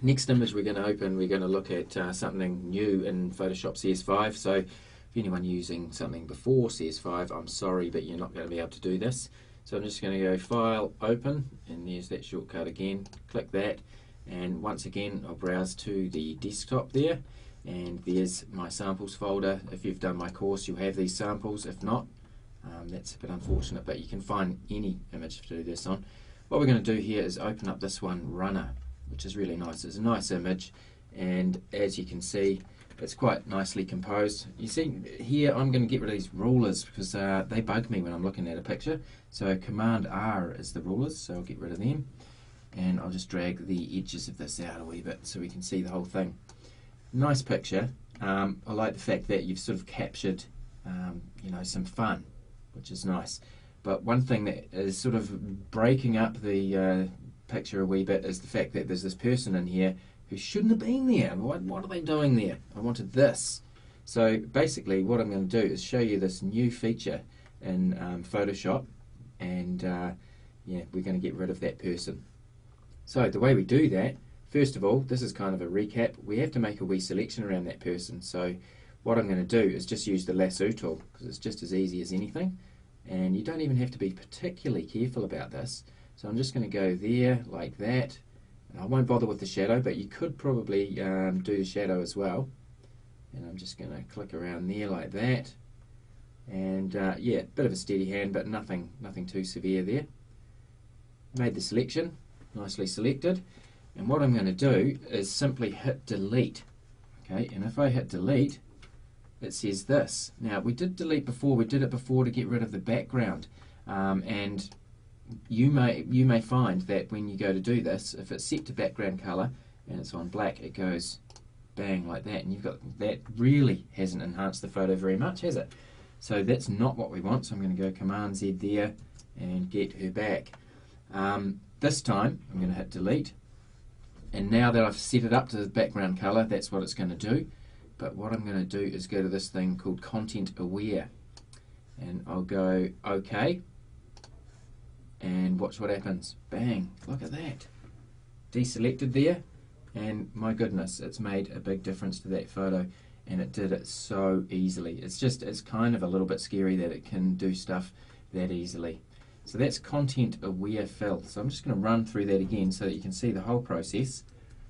Next image we're going to open, we're going to look at something new in Photoshop CS5. So if anyone using something before CS5, I'm sorry, but you're not going to be able to do this. So I'm just going to go File, Open, and there's that shortcut again. Click that, and once again I'll browse to the desktop there, and there's my samples folder. If you've done my course, you'll have these samples. If not, that's a bit unfortunate, but you can find any image to do this on. What we're going to do here is open up this one, Runner, which is really nice. It's a nice image, and as you can see, it's quite nicely composed. You see here, I'm going to get rid of these rulers because they bug me when I'm looking at a picture. So Command R is the rulers, so I'll get rid of them, and I'll just drag the edges of this out a wee bit so we can see the whole thing. Nice picture. I like the fact that you've sort of captured you know, some fun, which is nice. But one thing that is sort of breaking up the picture a wee bit is the fact that there's this person in here who shouldn't have been there. What are they doing there? I wanted this. So basically what I'm going to do is show you this new feature in Photoshop, and yeah, we're going to get rid of that person. So the way we do that, first of all, this is kind of a recap. We have to make a wee selection around that person. So what I'm going to do is just use the lasso tool because it's just as easy as anything, and you don't even have to be particularly careful about this. So I'm just going to go there like that. I won't bother with the shadow, but you could probably do the shadow as well. And I'm just going to click around there like that. And yeah, bit of a steady hand, but nothing too severe there. Made the selection, nicely selected. And what I'm going to do is simply hit delete. Okay, and if I hit delete, it says this. Now we did delete before, we did it before to get rid of the background, and you may find that when you go to do this, if it's set to background color and it's on black, it goes bang like that, and you've got that really hasn't enhanced the photo very much, has it? So that's not what we want. So I'm going to go Command Z there and get her back. This time I'm going to hit delete, and now that I've set it up to the background color, that's what it's going to do. But what I'm going to do is go to this thing called Content Aware, and I'll go OK, and watch what happens. Bang, look at that. Deselected there, and my goodness, it's made a big difference to that photo, and it did it so easily. It's kind of a little bit scary that it can do stuff that easily. So that's Content Aware Fill. So I'm just going to run through that again so that you can see the whole process.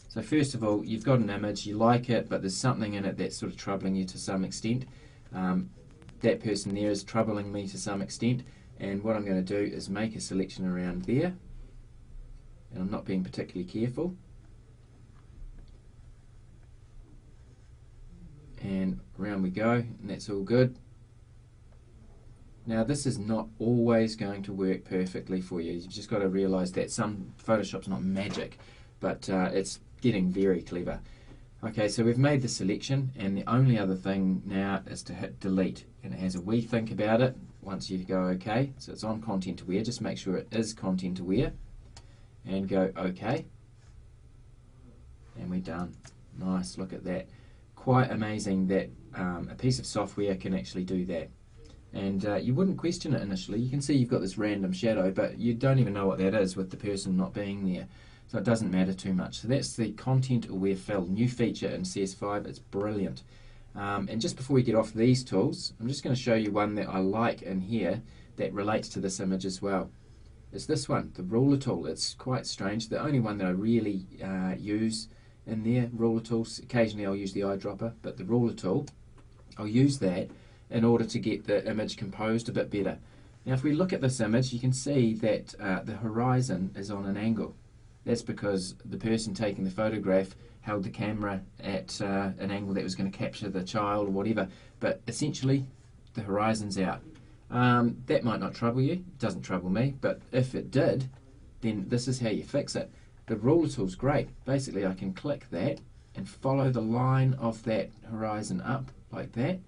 So first of all, you've got an image, you like it, but there's something in it that's sort of troubling you to some extent. That person there is troubling me to some extent, and what I'm going to do is make a selection around there, and I'm not being particularly careful. And around we go, and that's all good. Now this is not always going to work perfectly for you. You've just got to realise that Photoshop's not magic, but it's getting very clever. Okay, so we've made the selection, and the only other thing now is to hit delete, and it has a wee think about it once you go OK. So it's on Content Aware, just make sure it is Content Aware, and go OK, and we're done. Nice, look at that. Quite amazing that a piece of software can actually do that. And you wouldn't question it initially. You can see you've got this random shadow, but you don't even know what that is with the person not being there. So it doesn't matter too much. So that's the Content Aware Fill, new feature in CS5. It's brilliant. And just before we get off these tools, I'm just going to show you one that I like in here that relates to this image as well. It's this one, the ruler tool. It's quite strange. The only one that I really use in there, ruler tools. Occasionally I'll use the eyedropper, but the ruler tool, I'll use that in order to get the image composed a bit better. Now if we look at this image, you can see that the horizon is on an angle. That's because the person taking the photograph held the camera at an angle that was going to capture the child or whatever, but essentially the horizon's out. That might not trouble you, it doesn't trouble me, but if it did, then this is how you fix it. The ruler tool's great. Basically I can click that and follow the line of that horizon up like that,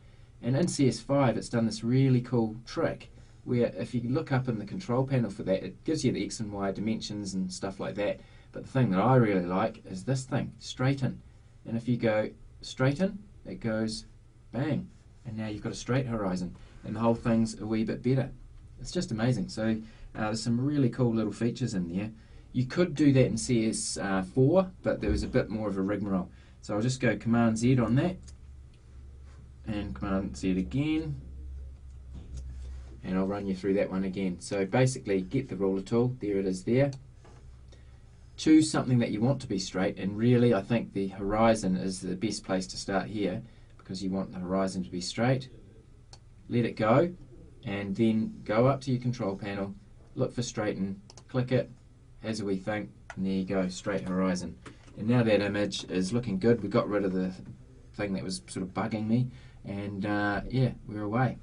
and in CS5 it's done this really cool trick where if you look up in the control panel for that, it gives you the X and Y dimensions and stuff like that. But the thing that I really like is this thing, straighten. And if you go straighten, it goes bang. And now you've got a straight horizon, and the whole thing's a wee bit better. It's just amazing. So there's some really cool little features in there. You could do that in CS4, but there was a bit more of a rigmarole. So I'll just go Command Z on that, and Command Z again, and I'll run you through that one again. So basically, get the ruler tool, there it is there. Choose something that you want to be straight, and really I think the horizon is the best place to start here, because you want the horizon to be straight. Let it go, and then go up to your control panel, look for straighten, click it, has a wee thing, and there you go, straight horizon. And now that image is looking good. We got rid of the thing that was sort of bugging me, and yeah, we're away.